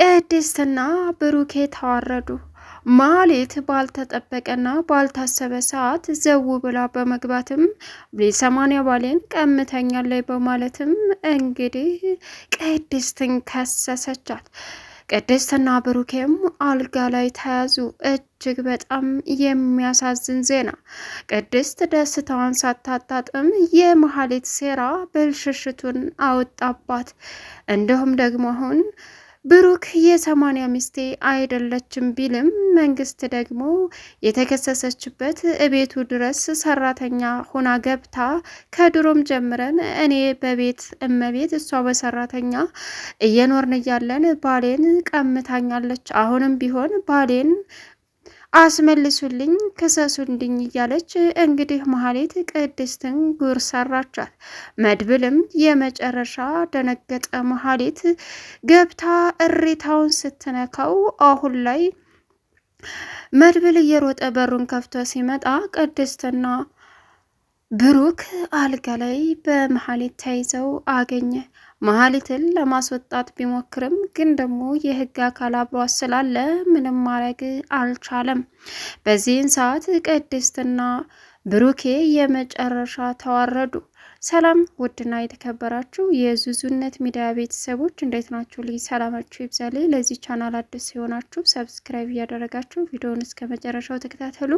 ቅድስትና ብሩኬ ተዋረዱ። ማህሌት ባልተጠበቀና ባልታሰበ ሰዓት ዘው ብላ በመግባትም ሰማንያ ባሌን ቀምተኛለች በማለትም እንግዲህ ቅድስትን ከሰሰቻት። ቅድስትና ብሩኬም አልጋ ላይ ተያዙ። እጅግ በጣም የሚያሳዝን ዜና። ቅድስት ደስታዋን ሳታጣጥም የማህሌት ሴራ ብልሽሽቱን አወጣባት። እንዲሁም ደግሞ አሁን ብሩክ የሰማንያ ሚስቴ አይደለችም ቢልም መንግስት ደግሞ የተከሰሰችበት እቤቱ ድረስ ሰራተኛ ሆና ገብታ ከድሮም ጀምረን እኔ በቤት እመቤት እሷ በሰራተኛ እየኖርን እያለን ባሌን ቀምታኛለች። አሁንም ቢሆን ባሌን አስመልሱልኝ ክሰሱልኝ እያለች እንግዲህ ማህሌት ቅድስትን ጉር ሰራቻት። መድብልም የመጨረሻ ደነገጠ። ማህሌት ገብታ እሪታውን ስትነካው አሁን ላይ መድብል እየሮጠ በሩን ከፍቶ ሲመጣ ቅድስትና ብሩክ አልጋ ላይ በማህሌት ተይዘው አገኘ። ማህሌትን ለማስወጣት ቢሞክርም ግን ደግሞ የህግ አካል አብሯት ስላለ ምንም ማድረግ አልቻለም። በዚህን ሰዓት ቅድስትና ብሩኬ የመጨረሻ ተዋረዱ። ሰላም ውድና የተከበራችሁ የዙዙነት ሚዲያ ቤተሰቦች እንዴት ናችሁ? ልይ ሰላማችሁ ይብዛልኝ። ለዚህ ቻናል አዲስ ሲሆናችሁ ሰብስክራይብ እያደረጋችሁ ቪዲዮውን እስከ መጨረሻው ተከታተሉ።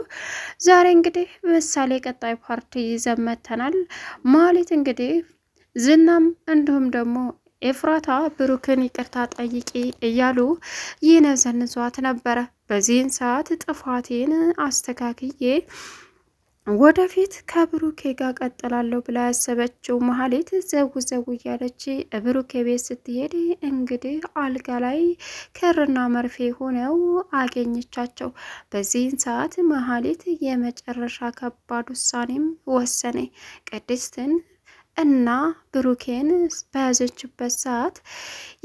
ዛሬ እንግዲህ ምሳሌ ቀጣይ ፓርቲ ይዘን መጥተናል። ማህሌት እንግዲህ ዝናም እንዲሁም ደግሞ ኤፍራታ ብሩክን ይቅርታ ጠይቂ እያሉ ይነዘንዟት ነበረ። በዚህን ሰዓት ጥፋቴን አስተካክዬ ወደፊት ከብሩኬ ጋር ቀጥላለሁ ብላ ያሰበችው ማህሌት ዘው እያለች ብሩኬ ቤት ስትሄድ እንግዲህ አልጋ ላይ ክርና መርፌ ሆነው አገኘቻቸው። በዚህን ሰዓት ማህሌት የመጨረሻ ከባድ ውሳኔም ወሰነ። ቅድስትን እና ብሩኬን በያዘችበት ሰዓት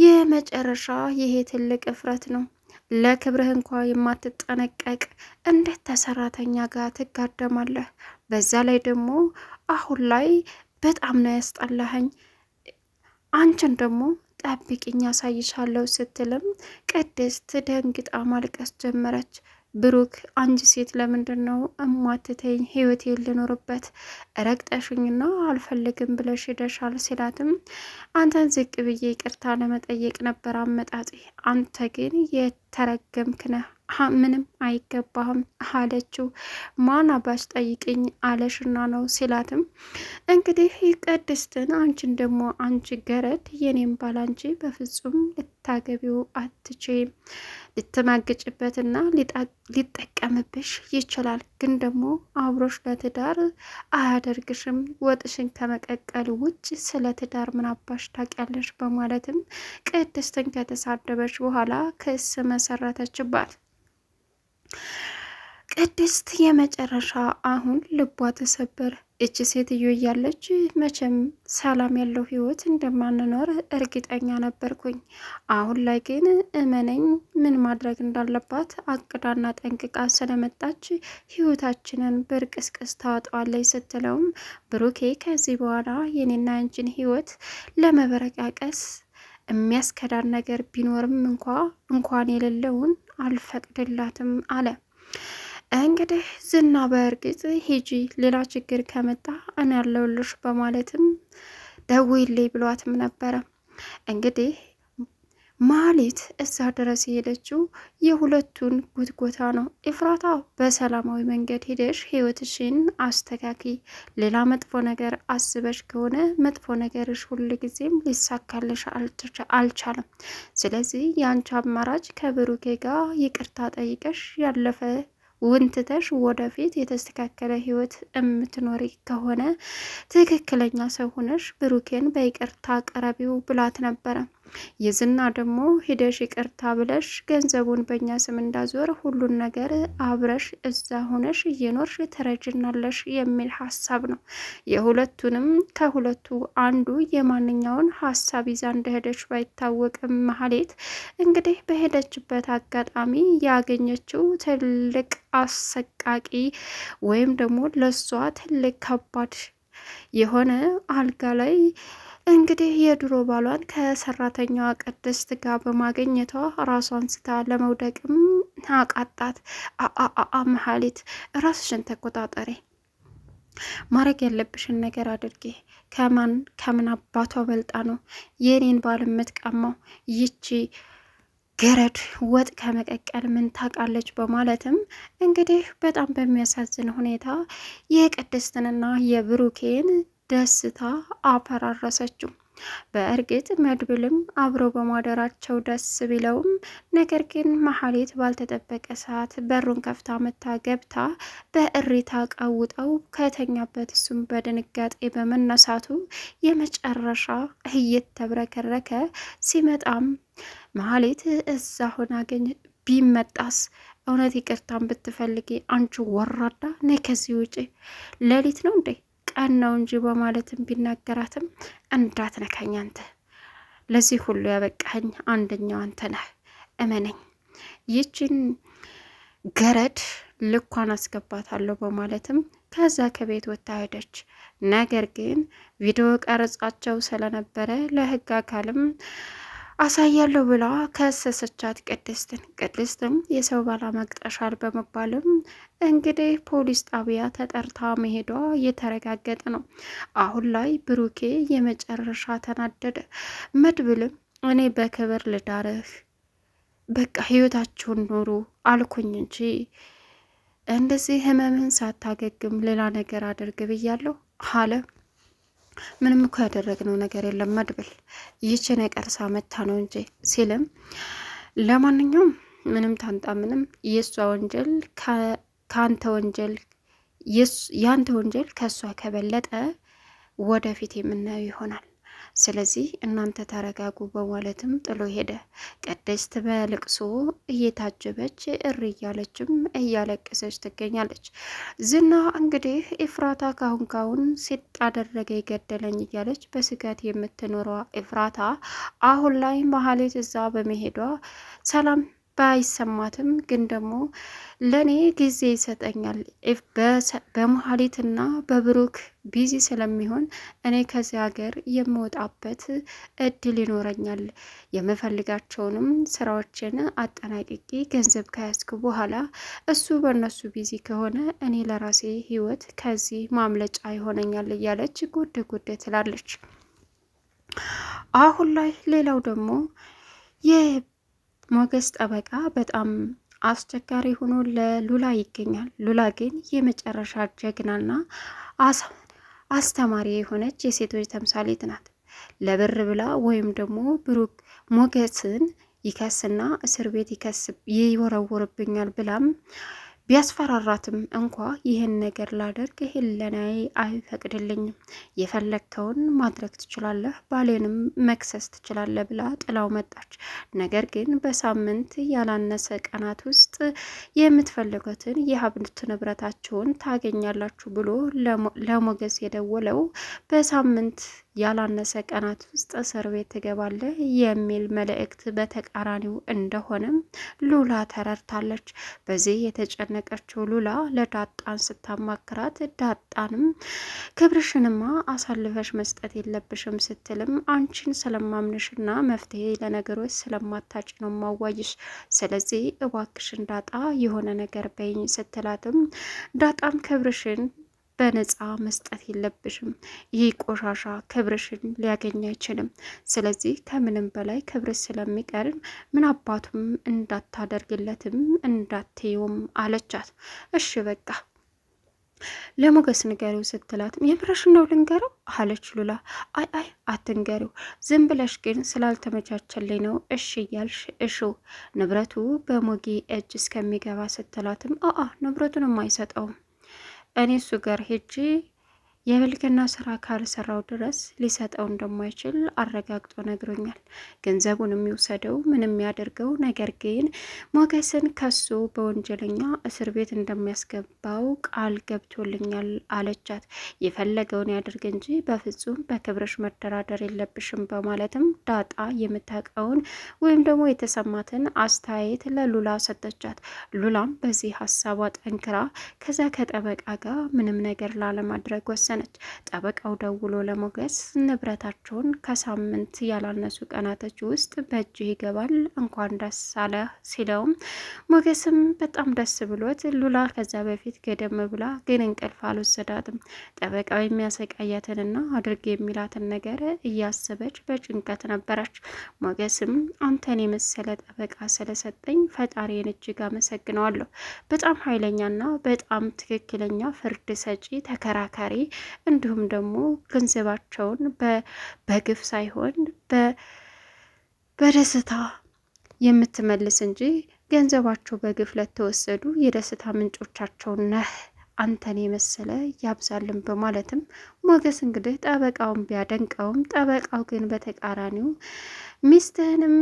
የመጨረሻ ይሄ ትልቅ እፍረት ነው። ለክብርህ እንኳ የማትጠነቀቅ እንዴት ተሰራተኛ ጋር ትጋደማለህ? በዛ ላይ ደግሞ አሁን ላይ በጣም ነው ያስጠላኸኝ። አንቺን ደግሞ ጠብቂኝ ያሳይሻለሁ ስትልም ቅድስት ደንግጣ ማልቀስ ጀመረች። ብሩክ አንቺ ሴት ለምንድን ነው እማትተኝ? ህይወቴ ልኖርበት ረግጠሽኝና አልፈልግም ብለሽ ሄደሻል ሲላትም አንተን ዝቅ ብዬ ይቅርታ ለመጠየቅ ነበር አመጣጤ፣ አንተ ግን የተረገምክ ነህ፣ ምንም አይገባህም አለችው። ማን አባሽ ጠይቅኝ አለሽና ነው ሲላትም እንግዲህ ቅድስትን አንቺን ደግሞ አንቺ ገረድ የኔም ባላንቺ በፍጹም ልታገቢው አትችይም፣ ልትማግጭበትና ሊጠቀምብሽ ይችላል፣ ግን ደግሞ አብሮሽ ለትዳር አያደርግሽም፣ ወጥሽን ከመቀቀል ውጭ ስለ ትዳር ምን አባሽ ታውቂያለሽ? በማለትም ቅድስትን ከተሳደበች በኋላ ክስ መሰረተችባት። ቅድስት የመጨረሻ አሁን ልቧ ተሰበረ። እች ሴትዮ እያለች መቼም ሰላም ያለው ህይወት እንደማንኖር እርግጠኛ ነበርኩኝ። አሁን ላይ ግን እመነኝ ምን ማድረግ እንዳለባት አቅዳና ጠንቅቃ ስለመጣች ህይወታችንን በርቅስቅስ ታወጣዋለች ስትለውም ብሩኬ ከዚህ በኋላ የኔና ያንቺን ህይወት ለመበረቃቀስ የሚያስከዳን ነገር ቢኖርም እንኳን የሌለውን አልፈቅድላትም አለ። እንግዲህ ዝና በእርግጥ ሂጂ ሌላ ችግር ከመጣ እኔ ያለሁልሽ በማለትም ደውይልኝ ብሏትም ነበረ። እንግዲህ ማህሌት እዛ ድረስ የሄደችው የሁለቱን ጉትጎታ ነው። ኤፍራታ በሰላማዊ መንገድ ሄደሽ ህይወትሽን አስተካኪ፣ ሌላ መጥፎ ነገር አስበሽ ከሆነ መጥፎ ነገርሽ ሁሉ ጊዜም ሊሳካልሽ አልቻለም። ስለዚህ የአንቺ አማራጭ ከብሩኬ ጋር ይቅርታ ጠይቀሽ ያለፈ ውንትተሽ ወደፊት የተስተካከለ ህይወት የምትኖሪ ከሆነ ትክክለኛ ሰው ሆነሽ ብሩኬን በይቅርታ ቀረቢው ብላት ነበረ። የዝና ደግሞ ሂደሽ ይቅርታ ብለሽ ገንዘቡን በእኛ ስም እንዳዞር ሁሉን ነገር አብረሽ እዛ ሆነሽ እየኖርሽ ተረጅናለሽ የሚል ሀሳብ ነው። የሁለቱንም ከሁለቱ አንዱ የማንኛውን ሀሳብ ይዛ እንደሄደች ባይታወቅም ማህሌት እንግዲህ በሄደችበት አጋጣሚ ያገኘችው ትልቅ አሰቃቂ ወይም ደግሞ ለሷ ትልቅ ከባድ የሆነ አልጋ ላይ እንግዲህ የድሮ ባሏን ከሰራተኛዋ ቅድስት ጋር በማግኘቷ ራሷን ስታ ለመውደቅም አቃጣት። አአ መሀሌት ራስሽን ተቆጣጠሪ፣ ማድረግ ያለብሽን ነገር አድርጌ። ከምን አባቷ በልጣ ነው የኔን ባል የምትቀማው? ይቺ ገረድ ወጥ ከመቀቀል ምን ታውቃለች? በማለትም እንግዲህ በጣም በሚያሳዝን ሁኔታ የቅድስትንና የብሩኬን ደስታ አፈራረሰችው። በእርግጥ መድብልም አብረው በማደራቸው ደስ ቢለውም ነገር ግን መሀሌት ባልተጠበቀ ሰዓት በሩን ከፍታ መታ ገብታ በእሪታ ቀውጠው ከተኛበት እሱም በድንጋጤ በመነሳቱ የመጨረሻ እየተብረከረከ ሲመጣም መሀሌት እዛ ሆና አገኘ። ቢመጣስ እውነት ይቅርታን ብትፈልጊ አንቺ ወራዳ ነይ ከዚህ ውጪ፣ ሌሊት ነው እንዴ ቀን ነው እንጂ በማለትም ቢናገራትም እንዳትነካኝ አንተ፣ ለዚህ ሁሉ ያበቃኝ አንደኛው አንተ ነህ፣ እመነኝ፣ ይችን ገረድ ልኳን አስገባታለሁ በማለትም ከዛ ከቤት ወጥታ ሄደች። ነገር ግን ቪዲዮ ቀረጻቸው ስለነበረ ለህግ አካልም አሳያለሁ ብላ ከሰሰቻት ቅድስትም የሰው ባላ መቅጠሻል በመባልም እንግዲህ ፖሊስ ጣቢያ ተጠርታ መሄዷ እየተረጋገጠ ነው። አሁን ላይ ብሩኬ የመጨረሻ ተናደደ። መድብልም እኔ በክብር ልዳርህ፣ በቃ ህይወታችሁን ኑሩ አልኩኝ እንጂ እንደዚህ ህመምህን ሳታገግም ሌላ ነገር አድርግ ብያለሁ አለ። ምንም እኮ ያደረግነው ነገር የለም መድብል፣ ይቺ ነቀርሳ መታ ነው እንጂ ሲልም፣ ለማንኛውም ምንም ታንጣ ምንም የእሷ ወንጀል ከአንተ ወንጀል ያንተ ወንጀል ከእሷ ከበለጠ ወደፊት የምናየው ይሆናል። ስለዚህ እናንተ ተረጋጉ በማለትም ጥሎ ሄደ። ቅድስት በልቅሶ እየታጀበች እሪ እያለችም እያለቀሰች ትገኛለች። ዝና እንግዲህ ኤፍራታ ካሁን ሲጥ አደረገ የገደለኝ እያለች በስጋት የምትኖረዋ ኤፍራታ አሁን ላይ መሀሌት እዛ በመሄዷ ሰላም ባይሰማትም ግን ደግሞ ለኔ ጊዜ ይሰጠኛል በመሀሌትና በብሩክ ቢዚ ስለሚሆን እኔ ከዚህ ሀገር የምወጣበት እድል ይኖረኛል። የምፈልጋቸውንም ስራዎችን አጠናቅቄ ገንዘብ ከያዝኩ በኋላ እሱ በእነሱ ቢዚ ከሆነ እኔ ለራሴ ህይወት ከዚህ ማምለጫ ይሆነኛል እያለች ጉድ ትላለች። አሁን ላይ ሌላው ደግሞ ሞገስ ጠበቃ በጣም አስቸጋሪ ሆኖ ለሉላ ይገኛል። ሉላ ግን የመጨረሻ ጀግናና አስተማሪ የሆነች የሴቶች ተምሳሌት ናት። ለብር ብላ ወይም ደግሞ ብሩክ ሞገስን ይከስና እስር ቤት ይወረውርብኛል ብላም ቢያስፈራራትም እንኳ ይህን ነገር ላደርግ ህሊናዬ አይፈቅድልኝም፣ የፈለግከውን ማድረግ ትችላለህ፣ ባሌንም መክሰስ ትችላለህ ብላ ጥላው መጣች። ነገር ግን በሳምንት ያላነሰ ቀናት ውስጥ የምትፈልጉትን የሀብት ንብረታችሁን ታገኛላችሁ ብሎ ለሞገስ የደወለው በሳምንት ያላነሰ ቀናት ውስጥ እስር ቤት ትገባለህ የሚል መልእክት በተቃራኒው እንደሆነም ሉላ ተረድታለች። በዚህ የተጨነቀችው ሉላ ለዳጣን ስታማክራት ዳጣንም ክብርሽንማ አሳልፈሽ መስጠት የለብሽም ስትልም አንቺን ስለማምንሽና መፍትሄ ለነገሮች ስለማታጭ ነው ማዋይሽ፣ ስለዚህ እባክሽን ዳጣ የሆነ ነገር በይኝ ስትላትም ዳጣም ክብርሽን በነፃ መስጠት የለብሽም፣ ይህ ቆሻሻ ክብርሽን ሊያገኝ አይችልም፣ ስለዚህ ከምንም በላይ ክብርሽ ስለሚቀርም ምን አባቱም እንዳታደርግለትም እንዳትየውም አለቻት። እሺ በቃ ለሞገስ ንገሪው ስትላትም የምረሽን ነው ልንገረው አለች ሉላ። አይ አትንገሪው፣ ዝም ብለሽ ግን ስላልተመቻቸልኝ ነው እሺ እያልሽ እሹ ንብረቱ በሞጌ እጅ እስከሚገባ ስትላትም ንብረቱንም አይሰጠውም፣ እኔ እሱ ጋር ሄጄ የብልግና ስራ ካልሰራው ድረስ ሊሰጠው እንደማይችል አረጋግጦ ነግሮኛል። ገንዘቡን የሚወሰደው ምንም ያደርገው፣ ነገር ግን ሞገስን ከሱ በወንጀለኛ እስር ቤት እንደሚያስገባው ቃል ገብቶልኛል አለቻት። የፈለገውን ያድርግ እንጂ በፍጹም በክብርሽ መደራደር የለብሽም በማለትም ዳጣ የምታውቀውን ወይም ደግሞ የተሰማትን አስተያየት ለሉላ ሰጠቻት። ሉላም በዚህ ሀሳቧ ጠንክራ ከዛ ከጠበቃ ጋር ምንም ነገር ላለማድረግ ወሰነ። ወሰነች። ጠበቃው ደውሎ ለሞገስ ንብረታቸውን ከሳምንት ያላነሱ ቀናቶች ውስጥ በእጅ ይገባል እንኳን ደስ አለ ሲለውም ሞገስም በጣም ደስ ብሎት ሉላ ከዛ በፊት ገደም ብላ ግን እንቅልፍ አልወሰዳትም። ጠበቃው የሚያሰቃያትንና አድርግ የሚላትን ነገር እያሰበች በጭንቀት ነበረች። ሞገስም አንተን የመሰለ ጠበቃ ስለሰጠኝ ፈጣሪን እጅግ አመሰግነዋለሁ። በጣም ኃይለኛና በጣም ትክክለኛ ፍርድ ሰጪ ተከራካሪ፣ እንዲሁም ደግሞ ገንዘባቸውን በግፍ ሳይሆን በደስታ የምትመልስ እንጂ ገንዘባቸው በግፍ ለተወሰዱ የደስታ ምንጮቻቸው ነህ አንተን የመሰለ ያብዛልን በማለትም ሞገስ እንግዲህ ጠበቃውን ቢያደንቀውም ጠበቃው ግን በተቃራኒው ሚስትህንም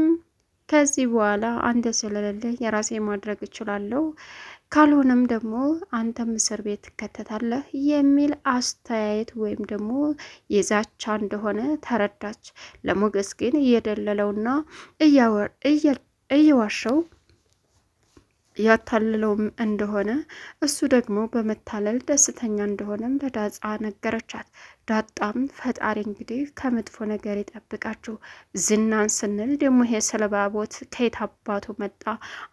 ከዚህ በኋላ አንተ ስለሌለ የራሴ ማድረግ እችላለሁ፣ ካልሆነም ደግሞ አንተም እስር ቤት ትከተታለህ የሚል አስተያየት ወይም ደግሞ የዛቻ እንደሆነ ተረዳች። ለሞገስ ግን እየደለለውና እየዋሸው ያታልለውም እንደሆነ እሱ ደግሞ በመታለል ደስተኛ እንደሆነም ለዳጣ ነገረቻት። ዳጣም ፈጣሪ እንግዲህ ከመጥፎ ነገር ይጠብቃችሁ፣ ዝናን ስንል ደግሞ ይሄ ሰለባቦት ከየት አባቱ መጣ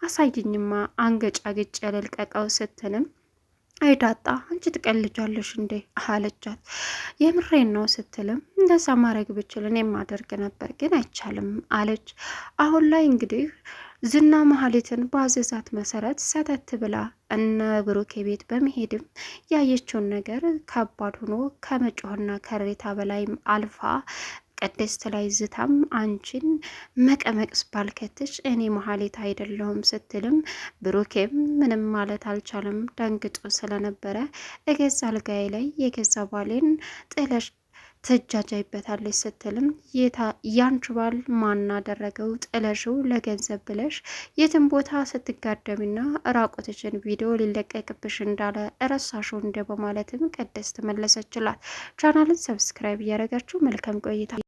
አሳይኝማ አንገጫግጭ ልልቀቀው ስትልም አይ ዳጣ አንቺ ትቀልጃለሽ እንዴ አለቻት። የምሬን ነው ስትልም እንደዛ ማድረግ ብችል እኔም ማደርግ ነበር ግን አይቻልም አለች። አሁን ላይ እንግዲህ ዝና መሀሊትን በአዘዛት መሰረት ሰተት ብላ እነ ብሩኬ ቤት በመሄድም ያየችውን ነገር ከባድ ሆኖ ከመጮህና ከሬታ በላይም አልፋ ቅድስት ላይ ዝታም አንቺን መቀመቅስ ባልከትሽ እኔ መሀሊት አይደለሁም ስትልም ብሩኬም ምንም ማለት አልቻለም። ደንግጦ ስለነበረ እገዛ አልጋዬ ላይ የገዛ ባሌን ጥለሽ ትጃጃይበታለች ስትልም ያንቺ ባል ማናደረገው ጥለሽው ለገንዘብ ብለሽ የትን ቦታ ስትጋደሚና ራቆትችን ቪዲዮ ሊለቀቅብሽ እንዳለ እረሳሽው እንደ በማለትም ቅድስት መለሰችላት። ቻናልን ሰብስክራይብ እያደረጋችሁ መልካም ቆይታ